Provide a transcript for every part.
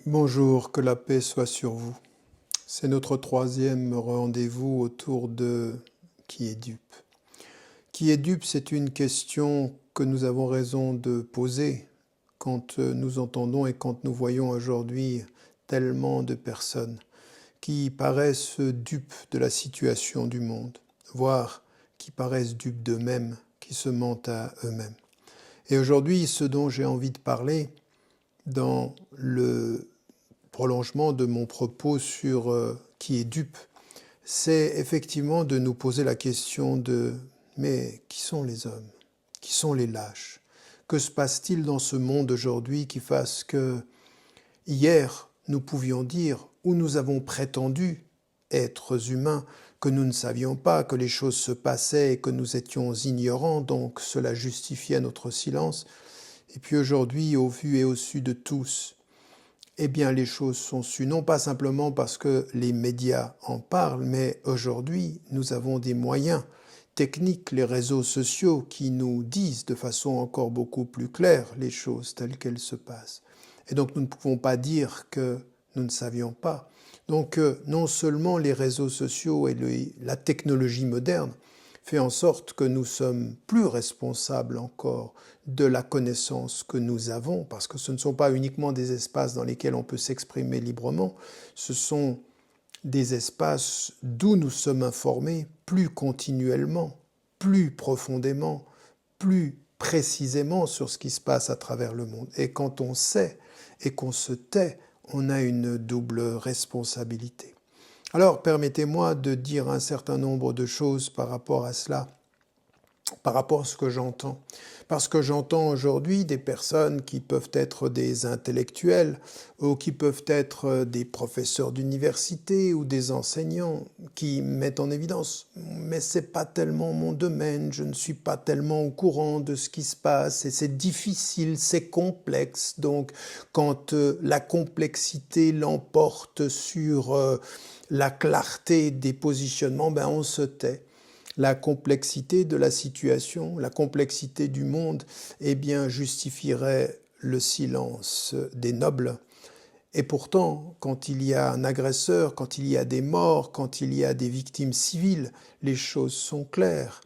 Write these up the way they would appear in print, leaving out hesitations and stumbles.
Bonjour, que la paix soit sur vous. C'est notre troisième rendez-vous autour de qui est dupe. Qui est dupe, c'est une question que nous avons raison de poser quand nous entendons et quand nous voyons aujourd'hui tellement de personnes qui paraissent dupes de la situation du monde, voire qui paraissent dupes d'eux-mêmes, qui se mentent à eux-mêmes. Et aujourd'hui, ce dont j'ai envie de parler dans le prolongement de mon propos sur qui est dupe, c'est effectivement de nous poser la question de mais qui sont les hommes? Qui sont les lâches? Que se passe-t-il dans ce monde aujourd'hui qui fasse que hier nous pouvions dire ou nous avons prétendu êtres humains que nous ne savions pas, que les choses se passaient et que nous étions ignorants, donc cela justifiait notre silence. Et puis aujourd'hui, au vu et au su de tous, eh bien, les choses sont sues, non pas simplement parce que les médias en parlent, mais aujourd'hui, nous avons des moyens techniques, les réseaux sociaux, qui nous disent de façon encore beaucoup plus claire les choses telles qu'elles se passent. Et donc, nous ne pouvons pas dire que nous ne savions pas. Donc, non seulement les réseaux sociaux et la technologie moderne fait en sorte que nous sommes plus responsables encore de la connaissance que nous avons, parce que ce ne sont pas uniquement des espaces dans lesquels on peut s'exprimer librement, ce sont des espaces d'où nous sommes informés plus continuellement, plus profondément, plus précisément sur ce qui se passe à travers le monde. Et quand on sait et qu'on se tait, on a une double responsabilité. Alors, permettez-moi de dire un certain nombre de choses par rapport à cela, par rapport à ce que j'entends. Parce que j'entends aujourd'hui des personnes qui peuvent être des intellectuels ou qui peuvent être des professeurs d'université ou des enseignants qui mettent en évidence « mais c'est pas tellement mon domaine, je ne suis pas tellement au courant de ce qui se passe et c'est difficile, c'est complexe ». Donc, quand la complexité l'emporte sur la clarté des positionnements, ben on se tait. La complexité de la situation, la complexité du monde, eh bien, justifierait le silence des nobles. Et pourtant, quand il y a un agresseur, quand il y a des morts, quand il y a des victimes civiles, les choses sont claires.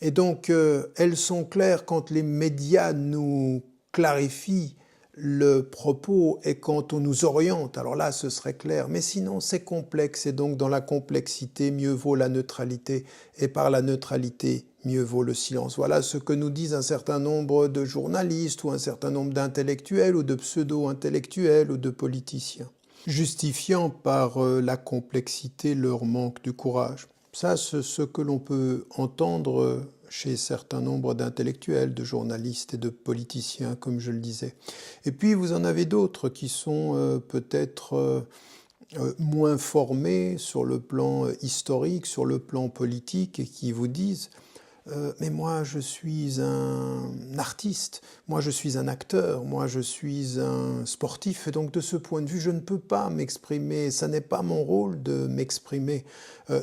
Et donc, elles sont claires quand les médias nous clarifient le propos et quand on nous oriente, alors là, ce serait clair. Mais sinon, c'est complexe et donc dans la complexité, mieux vaut la neutralité et par la neutralité, mieux vaut le silence. Voilà ce que nous disent un certain nombre de journalistes ou un certain nombre d'intellectuels ou de pseudo-intellectuels ou de politiciens, justifiant par la complexité leur manque de courage. Ça, c'est ce que l'on peut entendre chez certains nombres d'intellectuels, de journalistes et de politiciens, comme je le disais. Et puis, vous en avez d'autres qui sont peut-être moins formés sur le plan historique, sur le plan politique, et qui vous disent mais moi je suis un artiste, moi je suis un acteur, moi je suis un sportif, et donc de ce point de vue je ne peux pas m'exprimer, ça n'est pas mon rôle de m'exprimer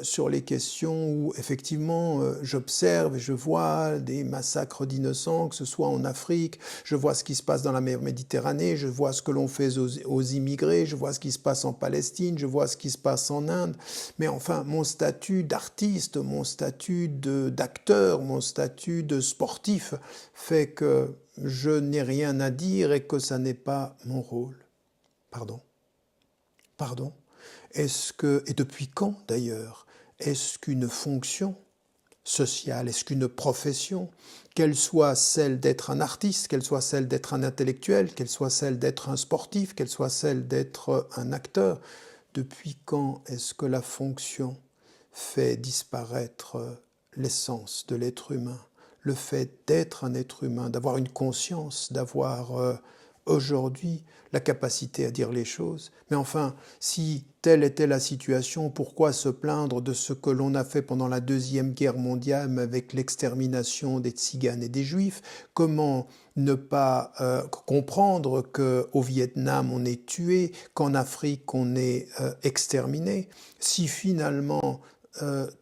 sur les questions où effectivement j'observe et je vois des massacres d'innocents, que ce soit en Afrique, je vois ce qui se passe dans la mer Méditerranée, je vois ce que l'on fait aux immigrés, je vois ce qui se passe en Palestine, je vois ce qui se passe en Inde, mais enfin mon statut d'artiste, mon statut d'acteur, mon statut de sportif fait que je n'ai rien à dire et que ça n'est pas mon rôle. Pardon. Pardon. Est-ce que, et depuis quand d'ailleurs, est-ce qu'une fonction sociale, est-ce qu'une profession, qu'elle soit celle d'être un artiste, qu'elle soit celle d'être un intellectuel, qu'elle soit celle d'être un sportif, qu'elle soit celle d'être un acteur, depuis quand est-ce que la fonction fait disparaître l'essence de l'être humain, le fait d'être un être humain, d'avoir une conscience, d'avoir aujourd'hui la capacité à dire les choses. Mais enfin, si telle était la situation, pourquoi se plaindre de ce que l'on a fait pendant la Deuxième Guerre mondiale avec l'extermination des Tziganes et des Juifs? Comment ne pas comprendre qu'au Vietnam on est tué, qu'en Afrique on est exterminé? Si finalement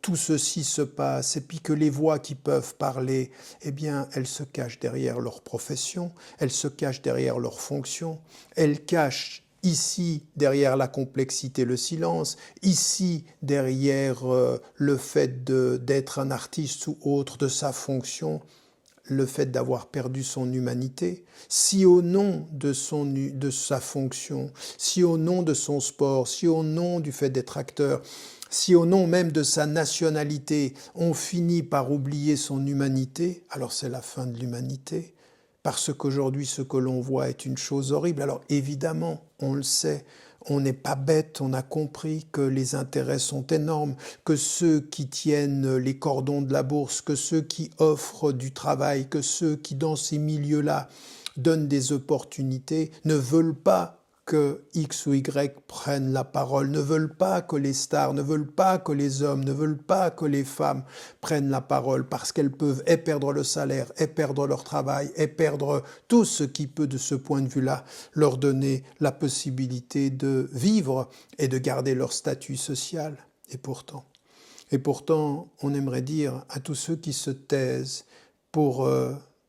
tout ceci se passe et puis que les voix qui peuvent parler, eh bien, elles se cachent derrière leur profession, elles se cachent derrière leur fonction, elles cachent ici derrière la complexité, le silence, ici derrière le fait d'être un artiste ou autre, de sa fonction, le fait d'avoir perdu son humanité, si au nom de sa fonction, si au nom de son sport, si au nom du fait d'être acteur, si au nom même de sa nationalité, on finit par oublier son humanité, alors c'est la fin de l'humanité. Parce qu'aujourd'hui, ce que l'on voit est une chose horrible. Alors évidemment, on le sait, on n'est pas bête, on a compris que les intérêts sont énormes, que ceux qui tiennent les cordons de la bourse, que ceux qui offrent du travail, que ceux qui dans ces milieux-là donnent des opportunités, ne veulent pas que X ou Y prennent la parole, ne veulent pas que les stars, ne veulent pas que les hommes, ne veulent pas que les femmes prennent la parole parce qu'elles peuvent et perdre le salaire, et perdre leur travail, et perdre tout ce qui peut de ce point de vue-là leur donner la possibilité de vivre et de garder leur statut social. Et pourtant, on aimerait dire à tous ceux qui se taisent pour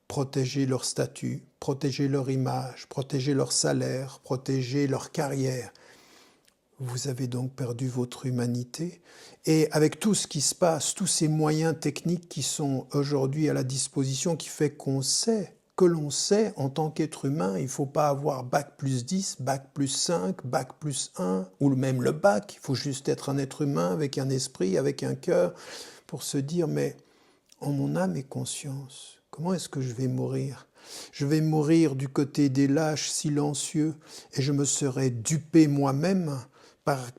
protéger leur statut, protéger leur image, protéger leur salaire, protéger leur carrière. Vous avez donc perdu votre humanité. Et avec tout ce qui se passe, tous ces moyens techniques qui sont aujourd'hui à la disposition, qui fait qu'on sait, que l'on sait en tant qu'être humain, il ne faut pas avoir bac plus 10, bac plus 5, bac plus 1, ou même le bac. Il faut juste être un être humain avec un esprit, avec un cœur, pour se dire, mais en mon âme et conscience, comment est-ce que je vais mourir ? Je vais mourir du côté des lâches silencieux et je me serai dupé moi-même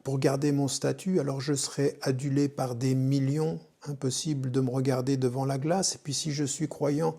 pour garder mon statut, alors je serai adulé par des millions, impossible de me regarder devant la glace. Et puis si je suis croyant,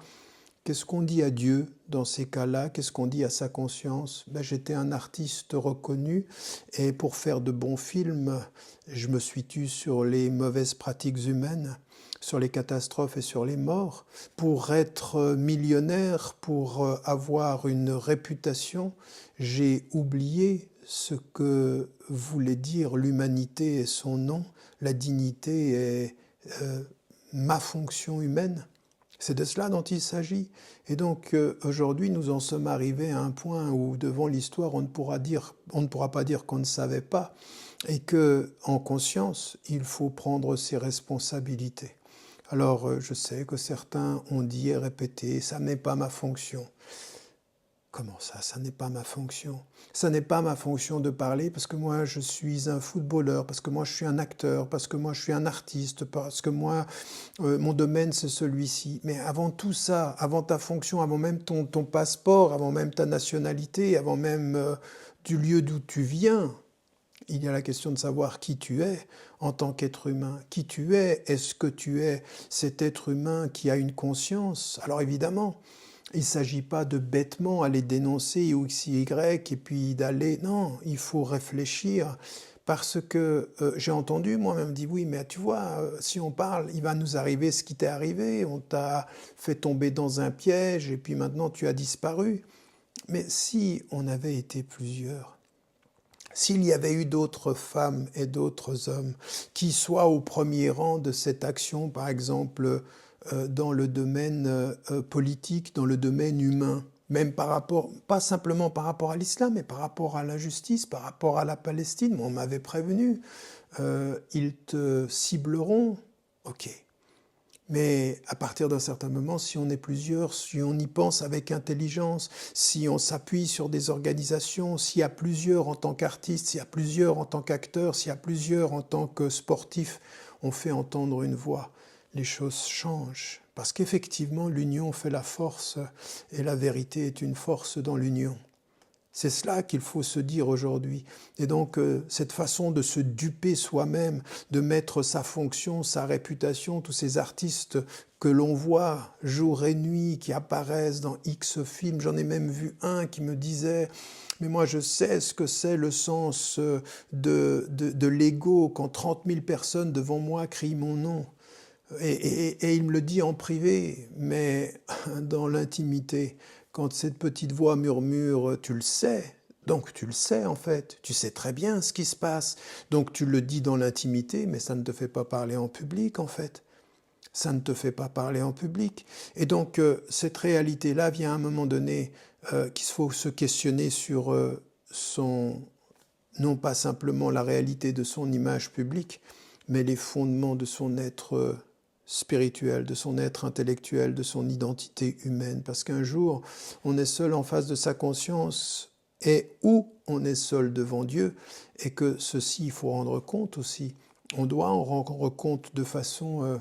qu'est-ce qu'on dit à Dieu dans ces cas-là? Qu'est-ce qu'on dit à sa conscience? J'étais un artiste reconnu et pour faire de bons films, je me suis tue sur les mauvaises pratiques humaines, sur les catastrophes et sur les morts. Pour être millionnaire, pour avoir une réputation, j'ai oublié ce que voulait dire l'humanité et son nom, la dignité et ma fonction humaine. C'est de cela dont il s'agit. Et donc aujourd'hui, nous en sommes arrivés à un point où devant l'histoire, on ne pourra pas dire qu'on ne savait pas, et que, en conscience, il faut prendre ses responsabilités. Alors, je sais que certains ont dit et répété, ça n'est pas ma fonction. Comment ça n'est pas ma fonction? Ça n'est pas ma fonction de parler parce que moi je suis un footballeur, parce que moi je suis un acteur, parce que moi je suis un artiste, parce que moi mon domaine c'est celui-ci. Mais avant tout ça, avant ta fonction, avant même ton passeport, avant même ta nationalité, avant même du lieu d'où tu viens, il y a la question de savoir qui tu es en tant qu'être humain. Qui tu es? Est-ce que tu es cet être humain qui a une conscience? Alors évidemment, il ne s'agit pas de bêtement aller dénoncer X, Y et puis d'aller... Non, il faut réfléchir parce que j'ai entendu moi-même dire oui, mais tu vois, si on parle, il va nous arriver ce qui t'est arrivé. On t'a fait tomber dans un piège et puis maintenant tu as disparu. Mais si on avait été plusieurs, s'il y avait eu d'autres femmes et d'autres hommes qui soient au premier rang de cette action, par exemple, dans le domaine politique, dans le domaine humain, même par rapport, pas simplement par rapport à l'islam, mais par rapport à la justice, par rapport à la Palestine. Moi, on m'avait prévenu, ils te cibleront, ok. Mais à partir d'un certain moment, si on est plusieurs, si on y pense avec intelligence, si on s'appuie sur des organisations, s'il y a plusieurs en tant qu'artistes, s'il y a plusieurs en tant qu'acteurs, s'il y a plusieurs en tant que sportifs, on fait entendre une voix. Les choses changent. Parce qu'effectivement, l'union fait la force et la vérité est une force dans l'union. C'est cela qu'il faut se dire aujourd'hui. Et donc, cette façon de se duper soi-même, de mettre sa fonction, sa réputation, tous ces artistes que l'on voit jour et nuit, qui apparaissent dans X films. J'en ai même vu un qui me disait « Mais moi, je sais ce que c'est le sens de l'ego quand 30 000 personnes devant moi crient mon nom. » Et il me le dit en privé, mais dans l'intimité, quand cette petite voix murmure « tu le sais », donc tu le sais en fait, tu sais très bien ce qui se passe, donc tu le dis dans l'intimité, mais ça ne te fait pas parler en public en fait. Ça ne te fait pas parler en public. Et donc cette réalité-là vient à un moment donné qu'il faut se questionner sur sont non pas simplement la réalité de son image publique, mais les fondements de son être spirituel, de son être intellectuel, de son identité humaine. Parce qu'un jour, on est seul en face de sa conscience et où on est seul devant Dieu, et que ceci, il faut rendre compte aussi. On doit en rendre compte de façon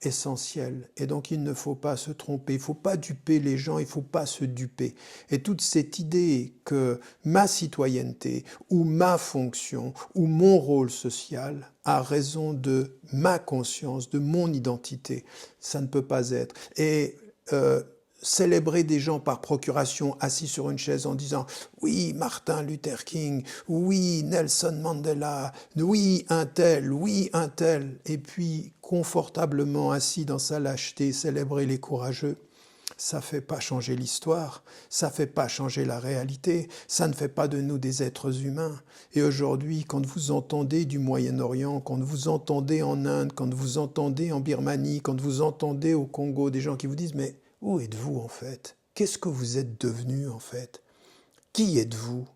essentielle. Et donc, il ne faut pas se tromper, il ne faut pas duper les gens, il ne faut pas se duper. Et toute cette idée que ma citoyenneté ou ma fonction ou mon rôle social a raison de ma conscience, de mon identité, ça ne peut pas être. Et célébrer des gens par procuration assis sur une chaise en disant « Oui, Martin Luther King, oui, Nelson Mandela, oui, un tel, et puis confortablement assis dans sa lâcheté, célébrer les courageux, ça ne fait pas changer l'histoire, ça ne fait pas changer la réalité, ça ne fait pas de nous des êtres humains. Et aujourd'hui, quand vous entendez du Moyen-Orient, quand vous entendez en Inde, quand vous entendez en Birmanie, quand vous entendez au Congo des gens qui vous disent « Mais où êtes-vous en fait? Qu'est-ce que vous êtes devenu en fait? Qui êtes-vous?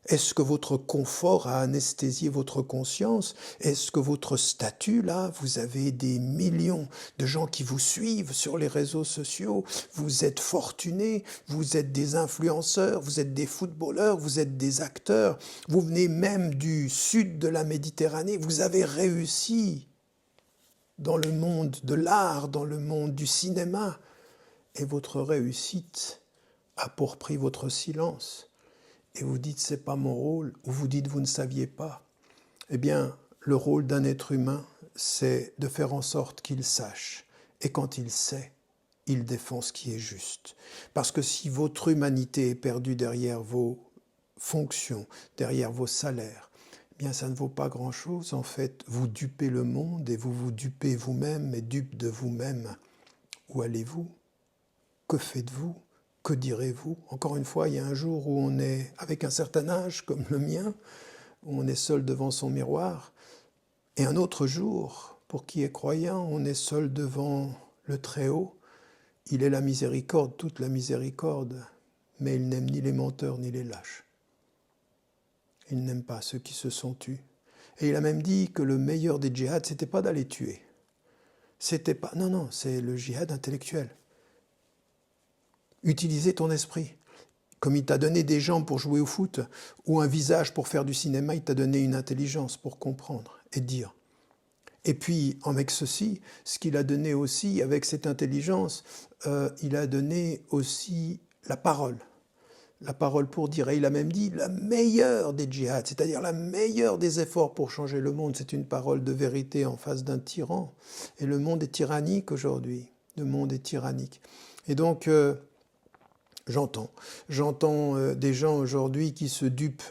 Est-ce que votre confort a anesthésié votre conscience? Est-ce que votre statut, là, vous avez des millions de gens qui vous suivent sur les réseaux sociaux, vous êtes fortunés, vous êtes des influenceurs, vous êtes des footballeurs, vous êtes des acteurs, vous venez même du sud de la Méditerranée, vous avez réussi dans le monde de l'art, dans le monde du cinéma, et votre réussite a pour prix votre silence. Et vous dites, c'est pas mon rôle, ou vous dites, vous ne saviez pas. Eh bien, le rôle d'un être humain, c'est de faire en sorte qu'il sache. Et quand il sait, il défend ce qui est juste. Parce que si votre humanité est perdue derrière vos fonctions, derrière vos salaires, eh bien, ça ne vaut pas grand-chose. En fait, vous dupez le monde et vous vous dupez vous-même et dupe de vous-même. Où allez-vous? Que faites-vous? Que direz-vous? Encore une fois, il y a un jour où on est avec un certain âge, comme le mien, où on est seul devant son miroir, et un autre jour, pour qui est croyant, on est seul devant le Très-Haut. Il est la miséricorde, toute la miséricorde, mais il n'aime ni les menteurs ni les lâches. Il n'aime pas ceux qui se sont tus. Et il a même dit que le meilleur des djihad, c'était pas d'aller tuer. C'était pas... Non, c'est le djihad intellectuel. Utiliser ton esprit. Comme il t'a donné des jambes pour jouer au foot ou un visage pour faire du cinéma, il t'a donné une intelligence pour comprendre et dire. Et puis, avec ceci, ce qu'il a donné aussi, avec cette intelligence, il a donné aussi la parole. La parole pour dire. Et il a même dit la meilleure des djihad, c'est-à-dire la meilleure des efforts pour changer le monde, c'est une parole de vérité en face d'un tyran. Et le monde est tyrannique aujourd'hui. Le monde est tyrannique. Et donc... J'entends des gens aujourd'hui qui se dupent,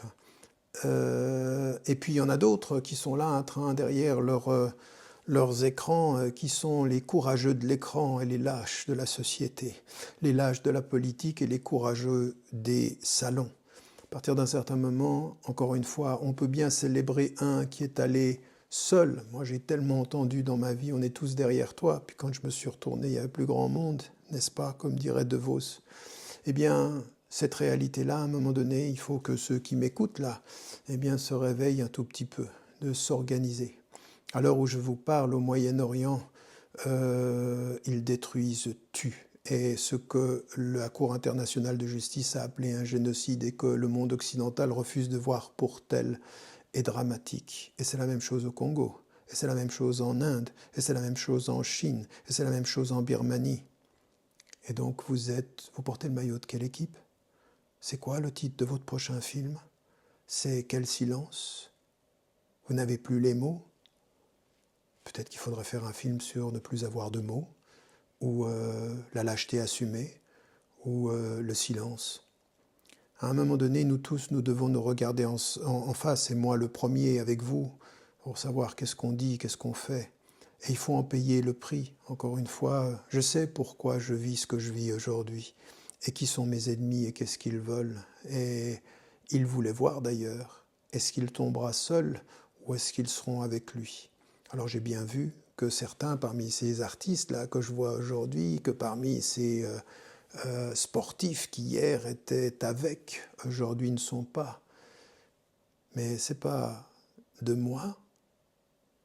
et puis il y en a d'autres qui sont là en train derrière leurs écrans, qui sont les courageux de l'écran et les lâches de la société, les lâches de la politique et les courageux des salons. À partir d'un certain moment, encore une fois, on peut bien célébrer un qui est allé seul. Moi j'ai tellement entendu dans ma vie, on est tous derrière toi, puis quand je me suis retourné, il y avait plus grand monde, n'est-ce pas, comme dirait De Vos. Eh bien, cette réalité-là, à un moment donné, il faut que ceux qui m'écoutent là, eh bien, se réveillent un tout petit peu, de s'organiser. À l'heure où je vous parle, au Moyen-Orient, ils détruisent, tuent. Et ce que la Cour internationale de justice a appelé un génocide et que le monde occidental refuse de voir pour tel est dramatique. Et c'est la même chose au Congo, et c'est la même chose en Inde, et c'est la même chose en Chine, et c'est la même chose en Birmanie. Et donc vous portez le maillot de quelle équipe? C'est quoi le titre de votre prochain film? C'est Quel silence? Vous n'avez plus les mots? Peut-être qu'il faudrait faire un film sur ne plus avoir de mots, ou la lâcheté assumée, ou le silence. À un moment donné, nous tous, nous devons nous regarder en face, et moi le premier avec vous, pour savoir qu'est-ce qu'on dit, qu'est-ce qu'on fait. Et il faut en payer le prix. Encore une fois, je sais pourquoi je vis ce que je vis aujourd'hui. Et qui sont mes ennemis et qu'est-ce qu'ils veulent. Et ils voulaient voir d'ailleurs. Est-ce qu'il tombera seul ou est-ce qu'ils seront avec lui? Alors j'ai bien vu que certains parmi ces artistes-là que je vois aujourd'hui, que parmi ces sportifs qui hier étaient avec, aujourd'hui ne sont pas. Mais ce n'est pas de moi,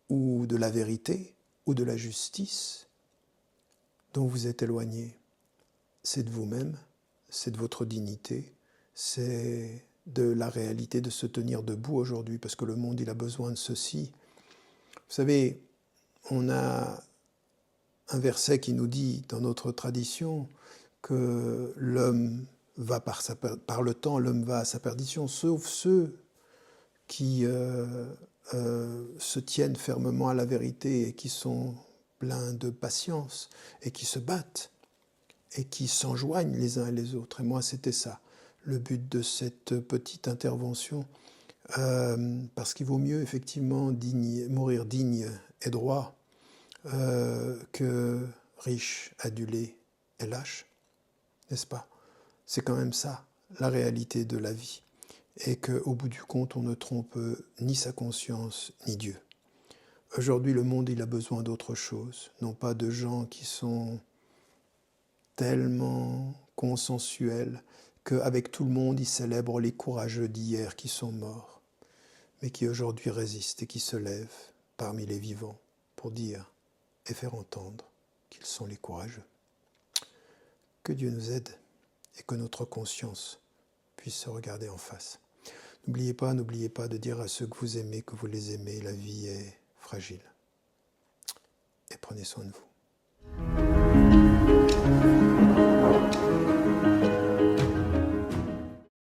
ou de la vérité, ou de la justice dont vous êtes éloigné. C'est de vous-même, c'est de votre dignité, c'est de la réalité de se tenir debout aujourd'hui, parce que le monde, il a besoin de ceci. Vous savez, on a un verset qui nous dit, dans notre tradition, que l'homme va par le temps, l'homme va à sa perdition, sauf ceux qui se tiennent fermement à la vérité et qui sont pleins de patience et qui se battent et qui s'enjoignent les uns et les autres. Et moi, c'était ça, le but de cette petite intervention, parce qu'il vaut mieux effectivement mourir digne et droit que riche, adulé et lâche, n'est-ce pas? C'est quand même ça, la réalité de la vie. Et qu'au bout du compte, on ne trompe ni sa conscience, ni Dieu. Aujourd'hui, le monde, il a besoin d'autre chose, non pas de gens qui sont tellement consensuels qu'avec tout le monde, ils célèbrent les courageux d'hier qui sont morts, mais qui aujourd'hui résistent et qui se lèvent parmi les vivants pour dire et faire entendre qu'ils sont les courageux. Que Dieu nous aide et que notre conscience puisse se regarder en face. N'oubliez pas de dire à ceux que vous aimez que vous les aimez, la vie est fragile. Et prenez soin de vous.